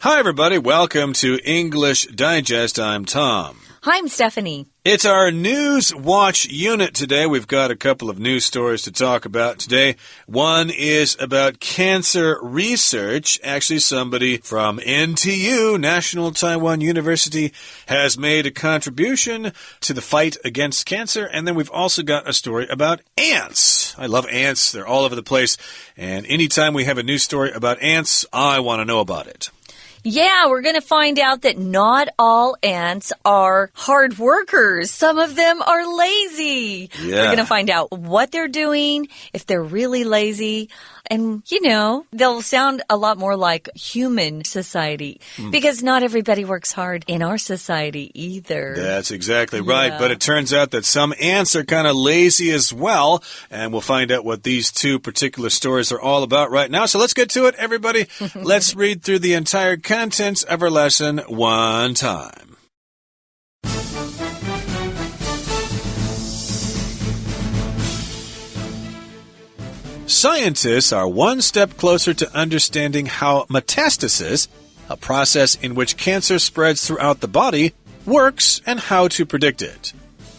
Hi, everybody. Welcome to English Digest. I'm Tom. Hi, I'm Stephanie. It's our News Watch unit today. We've got a couple of news stories to talk about today. One is about cancer research. Actually, somebody from NTU, National Taiwan University, has made a contribution to the fight against cancer. And then we've also got a story about ants. I love ants. They're all over the place. And anytime we have a news story about ants, I want to know about it. Yeah, we're going to find out that not all ants are hard workers. Some of them are lazy. Yeah. We're going to find out what they're doing, if they're really lazy. And, they'll sound a lot more like human society because not everybody works hard in our society either. That's exactly right. But it turns out that some ants are kind of lazy as well. And we'll find out what these two particular stories are all about right now. So let's get to it, everybody. Let's read through the entire contents of our lesson one time. Scientists are one step closer to understanding how metastasis, a process in which cancer spreads throughout the body, works and how to predict it.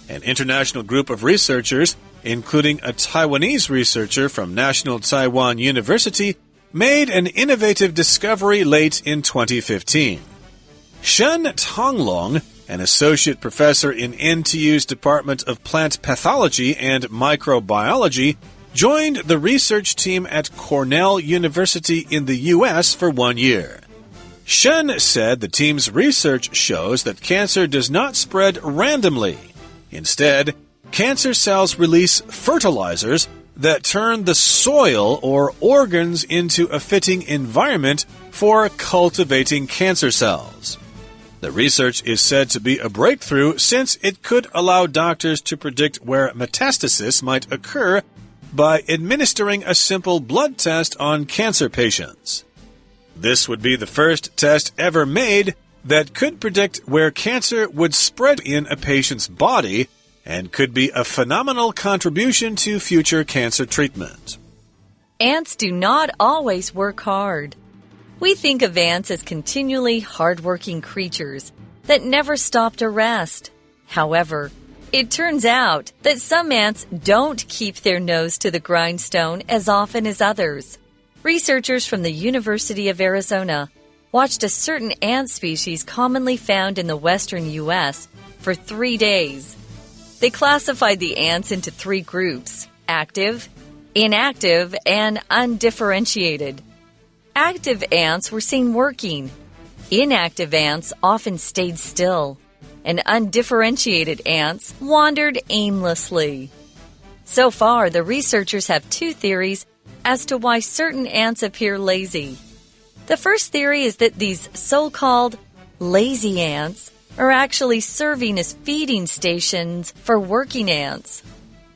An international group of researchers, including a Taiwanese researcher from National Taiwan University, made an innovative discovery late in 2015. Shen Tonglong, an associate professor in NTU's Department of Plant Pathology and Microbiology, joined the research team at Cornell University in the U.S. for 1 year. Shen said the team's research shows that cancer does not spread randomly. Instead, cancer cells release fertilizers that turn the soil or organs into a fitting environment for cultivating cancer cells. The research is said to be a breakthrough since it could allow doctors to predict where metastasis might occur by administering a simple blood test on cancer patients. This would be the first test ever made that could predict where cancer would spread in a patient's body and could be a phenomenal contribution to future cancer treatment. Ants do not always work hard. We think of ants as continually hardworking creatures that never stop to rest. However, it turns out that some ants don't keep their nose to the grindstone as often as others. Researchers from the University of Arizona watched a certain ant species commonly found in the western U.S. for 3 days. They classified the ants into 3 groups: active, inactive, and undifferentiated. Active ants were seen working. Inactive ants often stayed still. And undifferentiated ants wandered aimlessly. So far, the researchers have 2 theories as to why certain ants appear lazy. The first theory is that these so-called lazy ants are actually serving as feeding stations for working ants.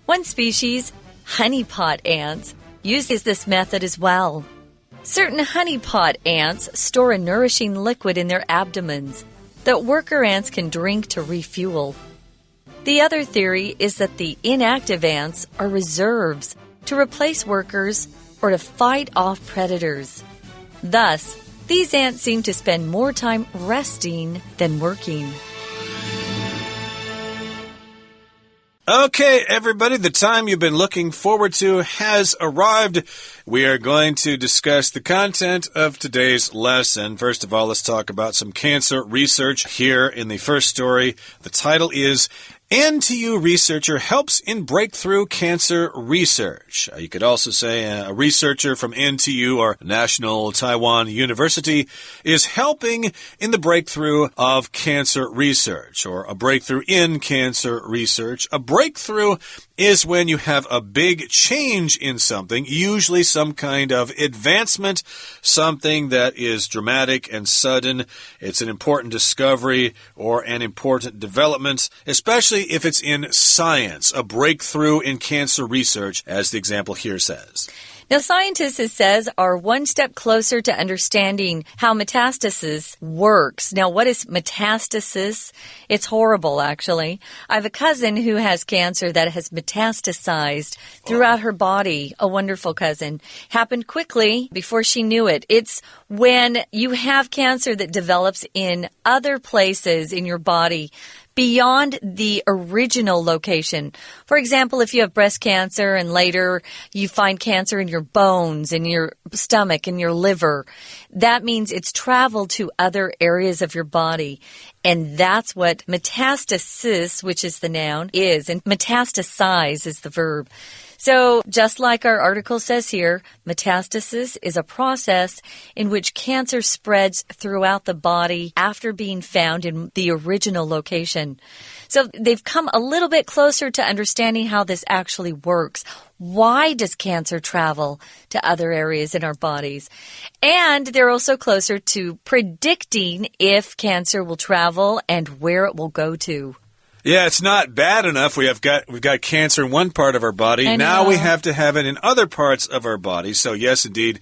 One species, honeypot ants, uses this method as well. Certain honeypot ants store a nourishing liquid in their abdomens that worker ants can drink to refuel. The other theory is that the inactive ants are reserves to replace workers or to fight off predators. Thus, these ants seem to spend more time resting than working. Okay, everybody, the time you've been looking forward to has arrived. We are going to discuss the content of today's lesson. First of all, let's talk about some cancer research here in the first story. The title is NTU Researcher Helps in Breakthrough Cancer Research. You could also say a researcher from NTU or National Taiwan University is helping in the breakthrough of cancer research, or a breakthrough in cancer research. A breakthrough is when you have a big change in something, usually some kind of advancement, something that is dramatic and sudden. It's an important discovery or an important development, especially if it's in science, a breakthrough in cancer research, as the example here says. Now, scientists, it says, are one step closer to understanding how metastasis works. Now, what is metastasis? It's horrible, actually. I have a cousin who has cancer that has metastasized throughout her body. A wonderful cousin. Happened quickly before she knew it. It's when you have cancer that develops in other places in your body beyond the original location. For example, if you have breast cancer and later you find cancer in your bones, in your stomach, in your liver, that means it's traveled to other areas of your body. And that's what metastasis, which is the noun, is. And metastasize is the verb. So just like our article says here, metastasis is a process in which cancer spreads throughout the body after being found in the original location. So they've come a little bit closer to understanding how this actually works. Why does cancer travel to other areas in our bodies? And they're also closer to predicting if cancer will travel and where it will go to. Yeah, it's not bad enough. We've got cancer in one part of our body. Now we have to have it in other parts of our body. So yes, indeed,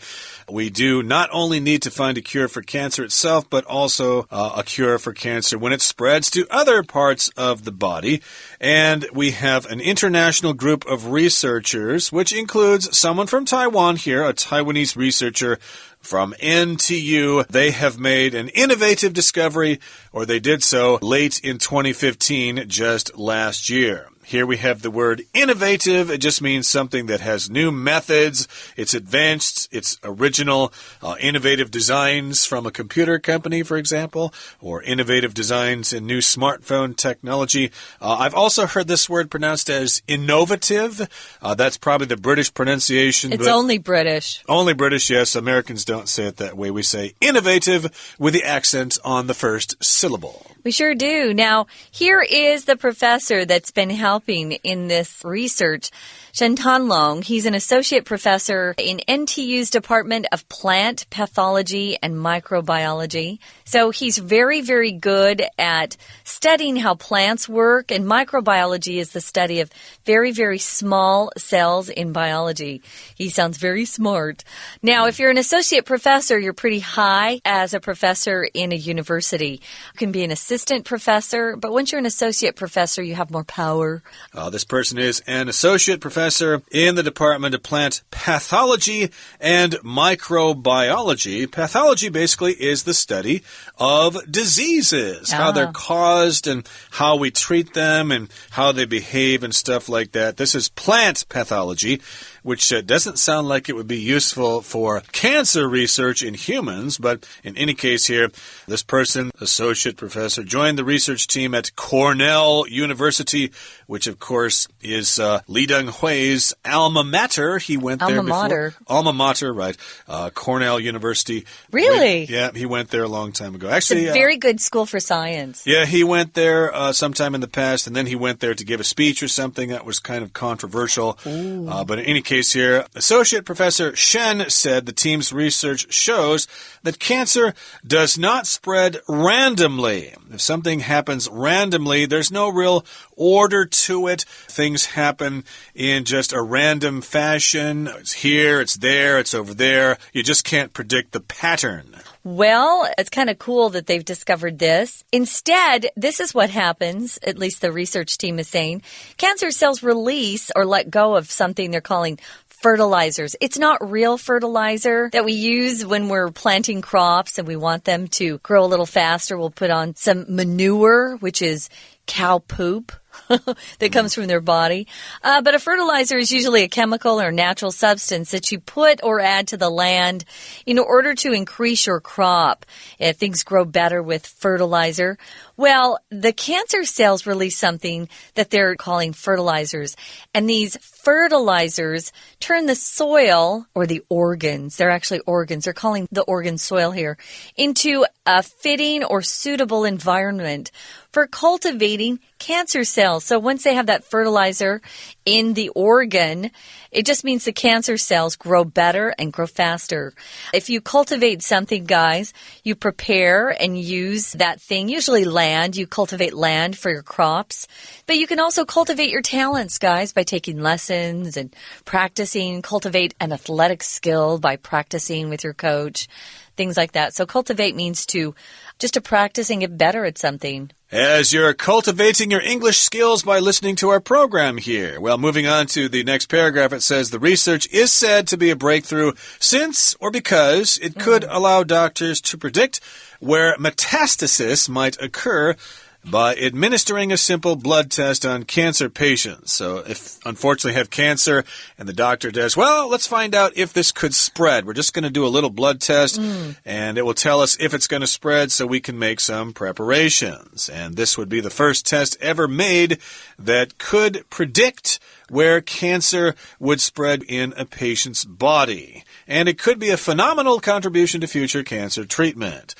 we do not only need to find a cure for cancer itself, but also a cure for cancer when it spreads to other parts of the body. And we have an international group of researchers, which includes someone from Taiwan here, a Taiwanese researcher from NTU. They have made an innovative discovery, or they did so late in 2015, just last year. Here we have the word innovative. It just means something that has new methods. It's advanced. It's original. Innovative designs from a computer company, for example, or innovative designs in new smartphone technology. I've also heard this word pronounced as innovative. That's probably the British pronunciation. It's only British. Only British, yes. Americans don't say it that way. We say innovative with the accent on the first syllable. We sure do. Now, here is the professor that's been helping in this research, Shen Tanlong. He's an associate professor in NTU's Department of Plant Pathology and Microbiology. So he's very, very good at studying how plants work, and microbiology is the study of very, very small cells in biology. He sounds very smart. Now, if you're an associate professor, you're pretty high as a professor in a university. You can be an assistant professor, but once you're an associate professor, you have more power. This person is an associate professor in the Department of Plant Pathology and Microbiology. Pathology basically is the study of diseases, how they're caused and how we treat them and how they behave and stuff like that. This is plant pathology, which doesn't sound like it would be useful for cancer research in humans, but in any case here, this person, associate professor, joined the research team at Cornell University, which of course is Li Denghui's alma mater. He went there before. Alma mater, right. Cornell University. Really? Yeah, he went there a long time ago. Actually, it's a very good school for science. Yeah, he went there sometime in the past, and then he went there to give a speech or something that was kind of controversial. But in any case here, Associate Professor Shen said the team's research shows that cancer does not spread randomly. If something happens randomly, there's no real order to it. Things happen in just a random fashion. It's here, it's there, it's over there. You just can't predict the pattern. Well, it's kind of cool that they've discovered this. Instead, this is what happens, at least the research team is saying. Cancer cells release or let go of something they're calling fertilizers. It's not real fertilizer that we use when we're planting crops and we want them to grow a little faster. We'll put on some manure, which is cow poop that comes from their body. But a fertilizer is usually a chemical or natural substance that you put or add to the land in order to increase your crop. If things grow better with fertilizer. Well, the cancer cells release something that they're calling fertilizers. And these fertilizers turn the soil, or the organs, they're actually organs, they're calling the organ soil here, into a fitting or suitable environment for cultivating cancer cells. So once they have that fertilizer in the organ, it just means the cancer cells grow better and grow faster. If you cultivate something, guys, you prepare and use that thing, usually land. You cultivate land for your crops. But you can also cultivate your talents, guys, by taking lessons and practicing. Cultivate an athletic skill by practicing with your coach. Things like that. So cultivate means to practice and get better at something. As you're cultivating your English skills by listening to our program here. Well, moving on to the next paragraph, it says the research is said to be a breakthrough since or because it could allow doctors to predict where metastasis might occur by administering a simple blood test on cancer patients. So if, unfortunately, have cancer and the doctor does, well, let's find out if this could spread. We're just going to do a little blood test, and it will tell us if it's going to spread so we can make some preparations. And this would be the first test ever made that could predict where cancer would spread in a patient's body. And it could be a phenomenal contribution to future cancer treatment.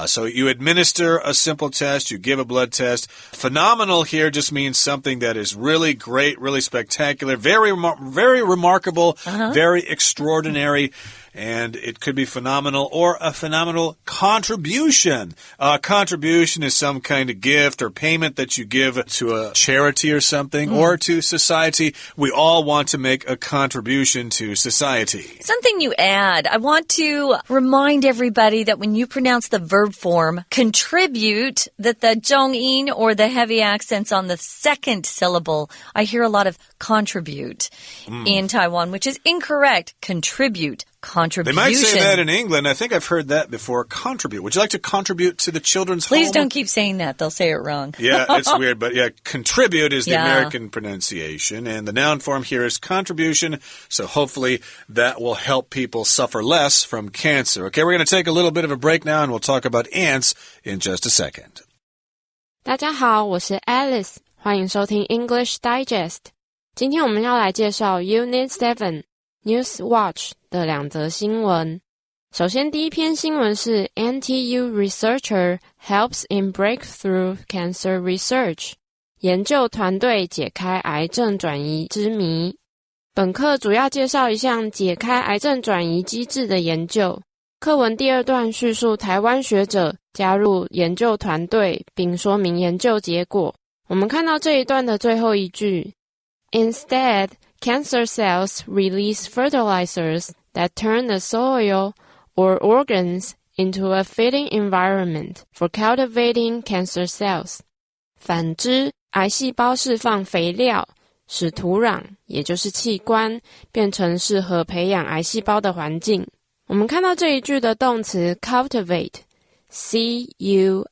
So you administer a simple test, you give a blood test. Phenomenal here just means something that is really great, really spectacular, very remarkable, very extraordinary. And it could be phenomenal or a phenomenal contribution. A contribution is some kind of gift or payment that you give to a charity or something or to society. We all want to make a contribution to society. Something you add. I want to remind everybody that when you pronounce the verb form contribute, that the zhongyin or the heavy accents on the second syllable, I hear a lot of contribute in Taiwan, which is incorrect. Contribute. Contribution. They might say that in England. I think I've heard that before. Contribute. Would you like to contribute to the children's home? Please don't keep saying that. They'll say it wrong. Yeah, it's weird. But yeah, contribute is the American pronunciation. And the noun form here is contribution. So hopefully that will help people suffer less from cancer. Okay, we're going to take a little bit of a break now and we'll talk about ants in just a second. 大家好，我是 Alice， 欢迎收听 English Digest。今天我们要来介绍 Unit7 News Watch 的2则新闻。首先第一篇新闻是 NTU Researcher Helps in Breakthrough Cancer Research 研究团队解开癌症转移之谜。本课主要介绍一项解开癌症转移机制的研究。课文第2段叙述台湾学者加入研究团队并说明研究结果。我们看到这一段的最后一句 Instead, cancer cells release fertilizers that turn the soil or organs into a fitting environment for cultivating cancer cells. 反之，癌细胞释放肥料，使土壤，也就是器官，变成适合培养癌细胞的环境。我们看到这一句的动词 cultivate, C-U-L-T-I-V-A-T-E,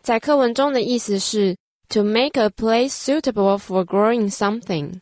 在课文中的意思是To make a place suitable for growing something,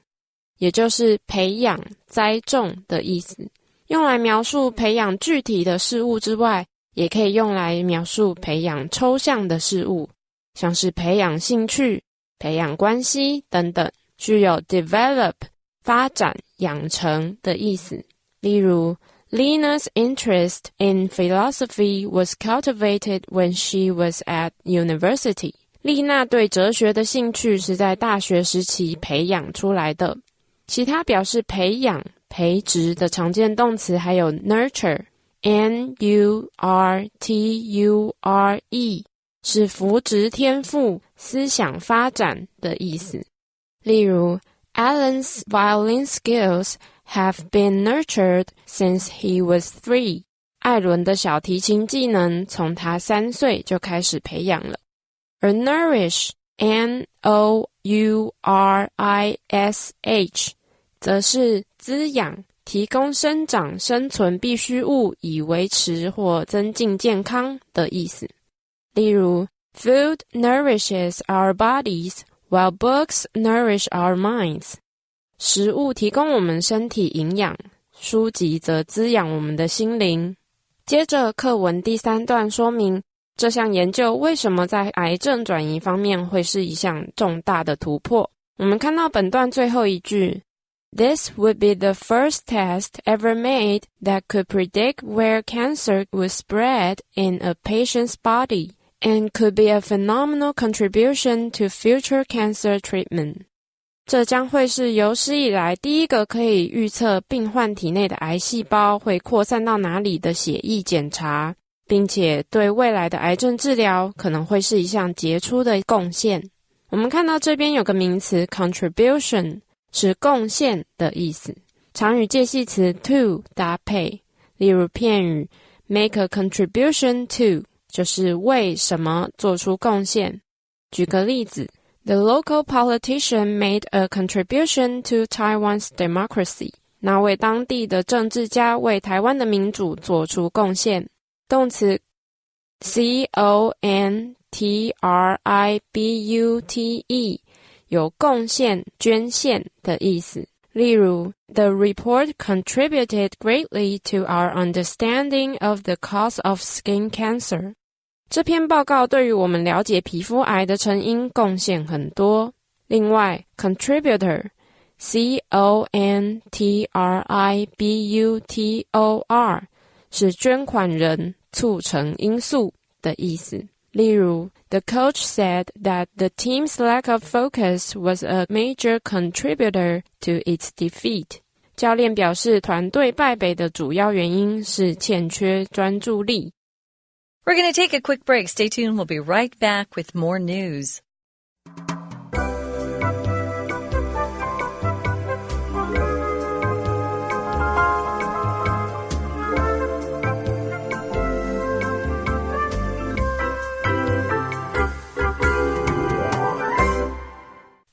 也就是培养、栽种的意思。用来描述培养具体的事物之外，也可以用来描述培养抽象的事物，像是培养兴趣、培养关系等等，具有 develop 发展、养成的意思。例如Lena's interest in philosophy was cultivated when she was at university. 丽娜对哲学的興趣是在大學時期培養出來的。其他表示培養、培植的常見動詞還有 nurture, N-U-R-T-U-R-E, 是扶植天賦、思想發展的意思。例如 Alan's violin skills have been nurtured since he was 3. 艾倫的小提琴技能從他3歲就開始培養了。而 nourish, N-O-U-R-I-S-H, 則是滋養，提供生長生存必需物以維持或增進健康的意思。例如 Food nourishes our bodies, while books nourish our minds. 食物提供我们身体营養，書籍則滋養我們的心靈。接着課文第3段說明這項研究為什麼在癌症轉移方面會是一項重大的突破。我們看到本段最後一句 This would be the first test ever made that could predict where cancer would spread in a patient's body and could be a phenomenal contribution to future cancer treatment. 这将会是有史以来第一个可以预测病患体内的癌细胞会扩散到哪里的血液检查，并且对未来的癌症治疗可能会是一项杰出的贡献。我们看到这边有个名词 contribution 是贡献的意思，常与介系词 to 搭配，例如片语 make a contribution to 就是为什么做出贡献。举个例子， The local politician made a contribution to Taiwan's democracy. 那位当地的政治家为台湾的民主做出贡献。动词 contribute 有贡献、捐献的意思。例如 The report contributed greatly to our understanding of the cause of skin cancer. 这篇報告對於我們了解皮膚癌的成因貢獻很多。另外 contributor contributor 是捐款人、促成因素的意思。例如 The coach said that the team's lack of focus was a major contributor to its defeat. 教練表示團隊敗北的主要原因是欠缺專注力。We're going to take a quick break. Stay tuned. We'll be right back with more news.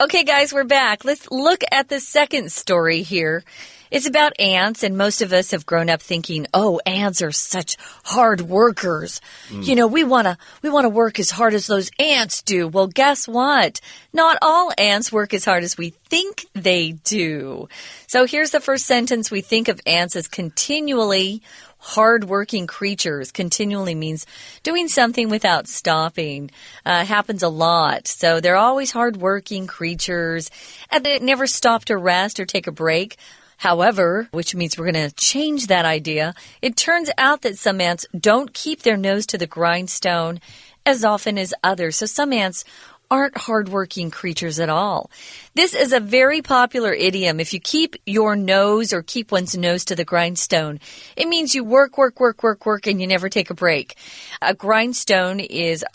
Okay, guys, we're back. Let's look at the second story here. It's about ants, and most of us have grown up thinking, oh, ants are such hard workers. You know, we want to work as hard as those ants do. Well, guess what? Not all ants work as hard as we think they do. So here's the first sentence. We think of ants as continually hard-working creatures. Continually means doing something without stopping. Happens a lot. So they're always hard-working creatures, and they never stop to rest or take a break. However, which means we're going to change that idea, it turns out that some ants don't keep their nose to the grindstone as often as others. So some ants aren't hardworking creatures at all. This is a very popular idiom. If you keep your nose or keep one's nose to the grindstone, it means you work, and you never take a break. A grindstone is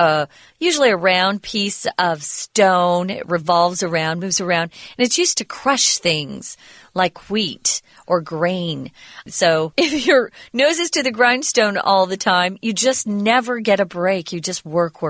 usually a round piece of stone. It revolves around, moves around, and it's used to crush things like wheat or grain. So if your nose is to the grindstone all the time, you just never get a break. You just work.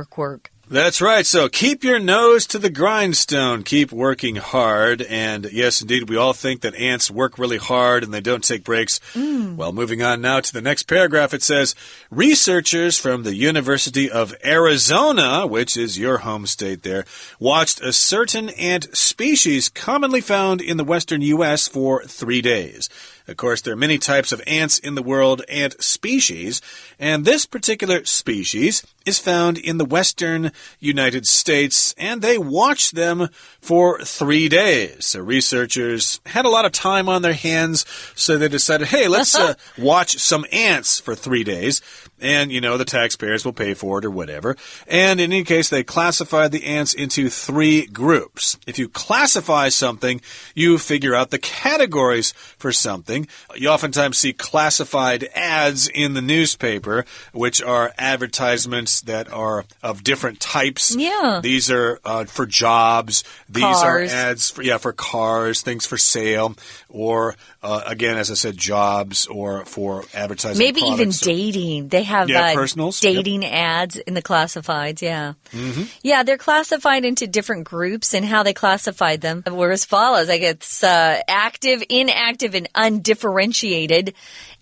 That's right. So keep your nose to the grindstone. Keep working hard. And yes, indeed, we all think that ants work really hard and they don't take breaks. Well, moving on now to the next paragraph, it says, researchers from the University of Arizona, which is your home state there, watched a certain ant species commonly found in the western U.S. for 3 days. Of course, there are many types of ants in the world, ant species, and this particular species is found in the western United States, and they watched them for 3 days. So researchers had a lot of time on their hands, so they decided, hey, let's watch some ants for 3 days. And, you know, the taxpayers will pay for it or whatever. And in any case, they classified the ants into 3 groups. If you classify something, you figure out the categories for something. You oftentimes see classified ads in the newspaper, which are advertisements that are of different types. Yeah. These are for jobs. These cars. are ads for cars, things for sale, or, again, as I said, jobs or for advertising Maybe products. Even dating. They have personals. Dating ads in the classifieds, yeah. Yeah, they're classified into different groups, and how they classified them were as follows. I guess active, inactive, and undifferentiated.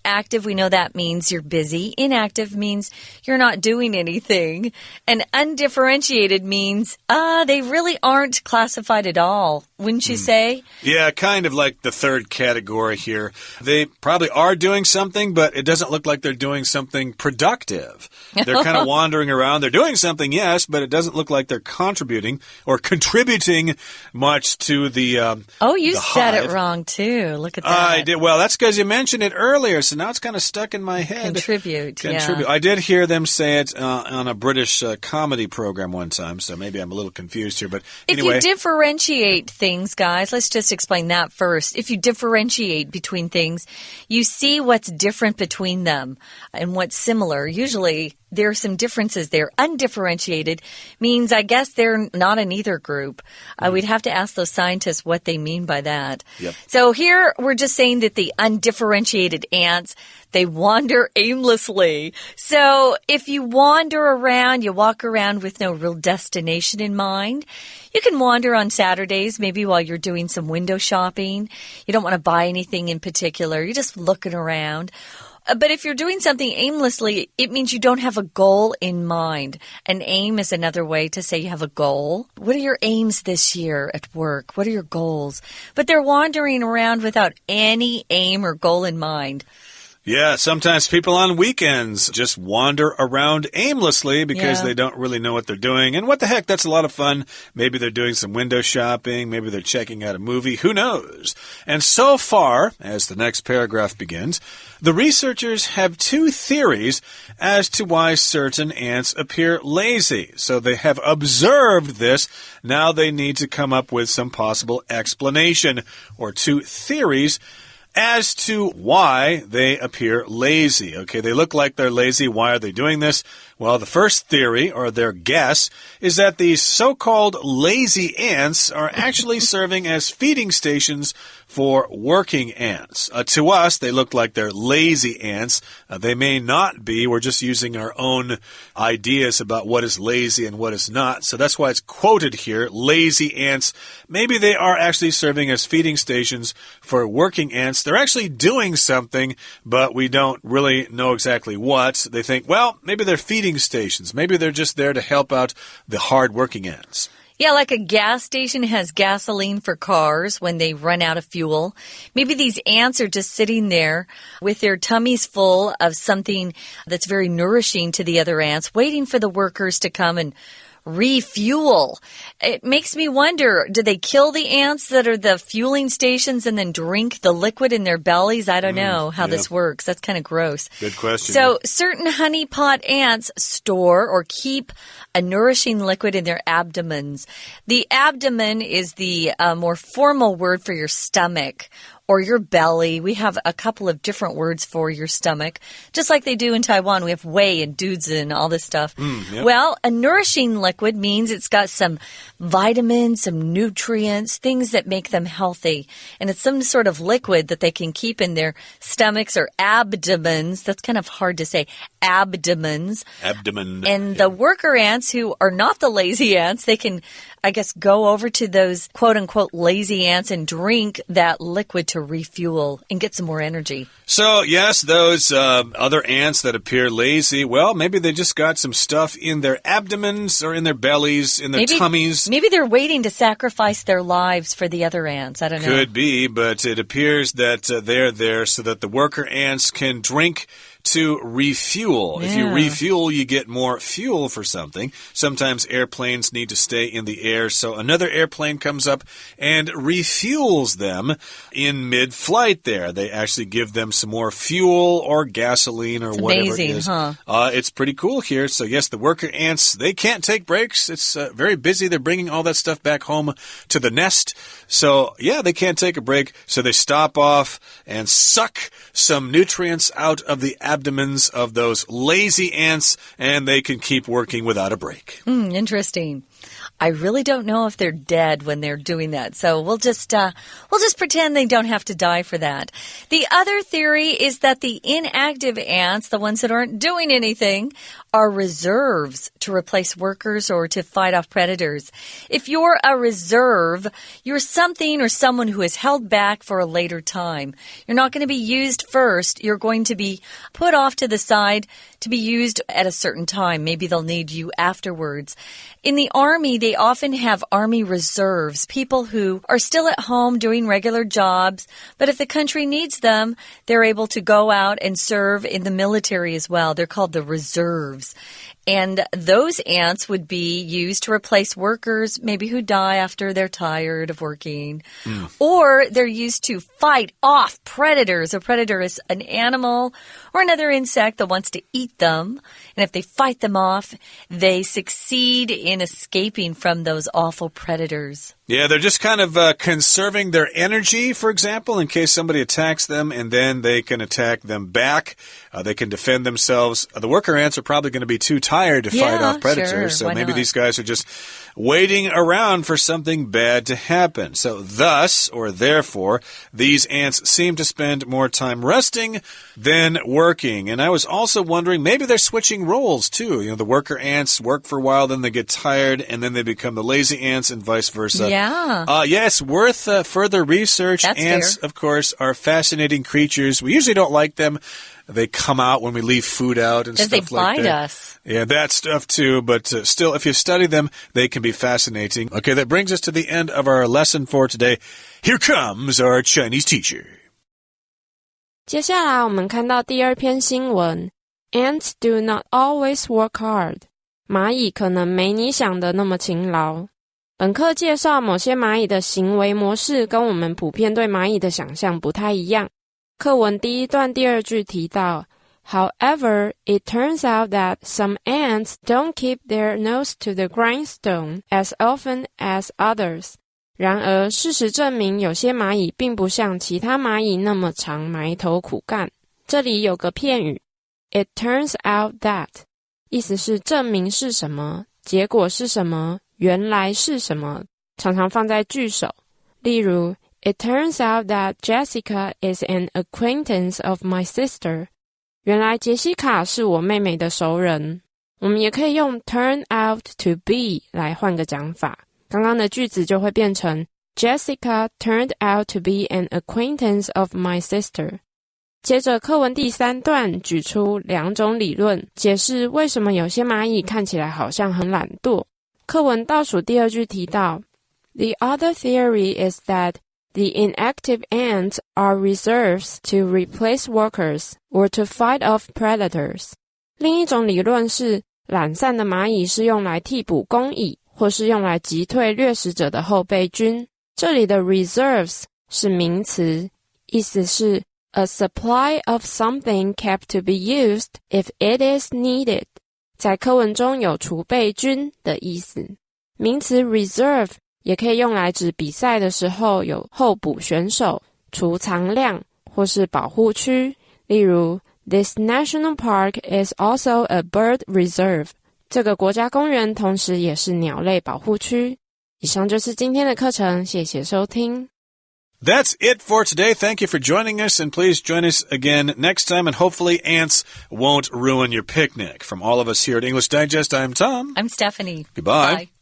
Active, we know that means you're busy. Inactive means you're not doing anything. And undifferentiated means, they really aren't classified at all, wouldn't you say? Yeah, kind of like the third category here. They probably are doing something, but it doesn't look like they're doing something productive. They're kind of wandering around. They're doing something, yes, but it doesn't look like they're contributing or contributing much to the you the said hive. it wrong, too. Look at that. I did. Well, that's because you mentioned it earlier, so now it's kind of stuck in my head. Contribute, yeah. I did hear them say it on a British comedy program one time, so maybe I'm a little confused here. But anyway. If you differentiate things, guys, let's just explain that first. If you differentiate between things, you see what's different between them and what's similar. Usually, there are some differences there. Undifferentiated means, I guess, they're not in either group. We'd have to ask those scientists what they mean by that. Yep. So here, we're just saying that the undifferentiated ants, they wander aimlessly. So if you wander around, you walk around with no real destination in mind. You can wander on Saturdays, maybe while you're doing some window shopping. You don't want to buy anything in particular. You're just looking around. But if you're doing something aimlessly, it means you don't have a goal in mind. An aim is another way to say you have a goal. What are your aims this year at work? What are your goals? But they're wandering around without any aim or goal in mind. Yeah, sometimes people on weekends just wander around aimlessly because they don't really know what they're doing. And what the heck, that's a lot of fun. Maybe they're doing some window shopping. Maybe they're checking out a movie. Who knows? And so far, as the next paragraph begins, the researchers have two theories as to why certain ants appear lazy. So they have observed this. Now they need to come up with some possible explanation or two theories as to why they appear lazy. Okay, they look like they're lazy. Why are they doing this? Well, the first theory, or their guess, is that these so-called lazy ants are actually serving as feeding stations for working ants. To us, they look like they're lazy ants. They may not be. We're just using our own ideas about what is lazy and what is not. So that's why it's quoted here, lazy ants. Maybe they are actually serving as feeding stations for working ants. They're actually doing something, but we don't really know exactly what. They think, well, maybe they're feeding stations. Maybe they're just there to help out the hard-working ants. Yeah, like a gas station has gasoline for cars when they run out of fuel. Maybe these ants are just sitting there with their tummies full of something that's very nourishing to the other ants, waiting for the workers to come and refuel. It makes me wonder, do they kill the ants that are the fueling stations and then drink the liquid in their bellies? I don't know how this works. That's kind of gross. Good question. So certain honeypot ants store or keep a nourishing liquid in their abdomens. The abdomen is the more formal word for your stomach or your belly. We have a couple of different words for your stomach, just like they do in Taiwan. We have wei and duzi and all this stuff. Well, a nourishing liquid means it's got some vitamins, some nutrients, things that make them healthy. And it's some sort of liquid that they can keep in their stomachs or abdomens. That's kind of hard to say. Abdomens. Abdomen. And the worker ants, who are not the lazy ants, they can, I guess, go over to those quote-unquote lazy ants and drink that liquid to refuel and get some more energy. So, yes, those other ants that appear lazy, well, maybe they just got some stuff in their abdomens or in their bellies, in their tummies. Maybe they're waiting to sacrifice their lives for the other ants. I don't know. Could be, but it appears that they're there so that the worker ants can drink to refuel. If you refuel, you get more fuel for something. Sometimes airplanes need to stay in the air, so another airplane comes up and refuels them in mid-flight there. They actually give them some more fuel or gasoline or whatever it is. Huh? It's pretty cool here. So yes, the worker ants, they can't take breaks. It's very busy. They're bringing all that stuff back home to the nest. So yeah, they can't take a break. So they stop off and suck some nutrients out of the abdomens of those lazy ants, and they can keep working without a break. Interesting. I really don't know if they're dead when they're doing that. So we'll just pretend they don't have to die for that. The other theory is that the inactive ants, the ones that aren't doing anything, are reserves to replace workers or to fight off predators. If you're a reserve, you're something or someone who is held back for a later time. You're not going to be used first. You're going to be put off to the side to be used at a certain time. Maybe they'll need you afterwards. In the Army, they often have Army reserves, people who are still at home doing regular jobs, but if the country needs them, they're able to go out and serve in the military as well. They're called the reserves. And those ants would be used to replace workers, maybe who die after they're tired of working. Or they're used to fight off predators. A predator is an animal or another insect that wants to eat them. And if they fight them off, they succeed in escaping from those awful predators. Yeah, they're just kind of conserving their energy, for example, in case somebody attacks them, and then they can attack them back. They can defend themselves. The worker ants are probably going to be too tired to fight off predators, sure. so maybe these guys are just waiting around for something bad to happen. So thus, or therefore, these ants seem to spend more time resting than working. And I was also wondering, maybe they're switching roles too. You know, the worker ants work for a while, then they get tired, and then they become the lazy ants and vice versa. Yeah, it's worth further research. That's ants, fair. of course, are fascinating creatures. We usually don't like them. They come out when we leave food out and stuff like that. Because they bite us. Yeah, that stuff too. But still, if you study them, they can be fascinating. Okay, that brings us to the end of our lesson for today. Here comes our Chinese teacher. 接下来我们看到第二篇新闻 Ants do not always work hard. 蚂蚁可能没你想的那么勤劳。本课介绍某些蚂蚁的行为模式跟我们普遍对蚂蚁的想象不太一样。课文第一段第二句提到 However, it turns out that some ants don't keep their nose to the grindstone as often as others. 然而，事实证明有些蚂蚁并不像其他蚂蚁那么常埋头苦干。这里有个片语 It turns out that 意思是证明是什么，结果是什么，原来是什么，常常放在句首。例如It turns out that Jessica is an acquaintance of my sister. 原来杰西卡是我妹妹的熟人。我们也可以用 turn out to be 来换个讲法。刚刚的句子就会变成 Jessica turned out to be an acquaintance of my sister. 接着课文第三段举出两种理论，解释为什么有些蚂蚁看起来好像很懒惰。课文倒数第二句提到 The other theory is that the inactive ants are reserves to replace workers or to fight off predators. 另一种理论是，懒散的蚂蚁是用来替补工蚁，或是用来击退掠食者的后备军。这里的 reserves 是名词，意思是 a supply of something kept to be used if it is needed. 在课文中有储备军的意思。名词 reserve也可以用来指比赛的时候有候补选手、储藏量或是保护区。例如 This national park is also a bird reserve. 这个国家公园同时也是鸟类保护区。以上就是今天的课程，谢谢收听。That's it for today. Thank you for joining us, and please join us again next time, and hopefully ants won't ruin your picnic. From all of us here at English Digest, I'm Tom. I'm Stephanie. Goodbye. Bye.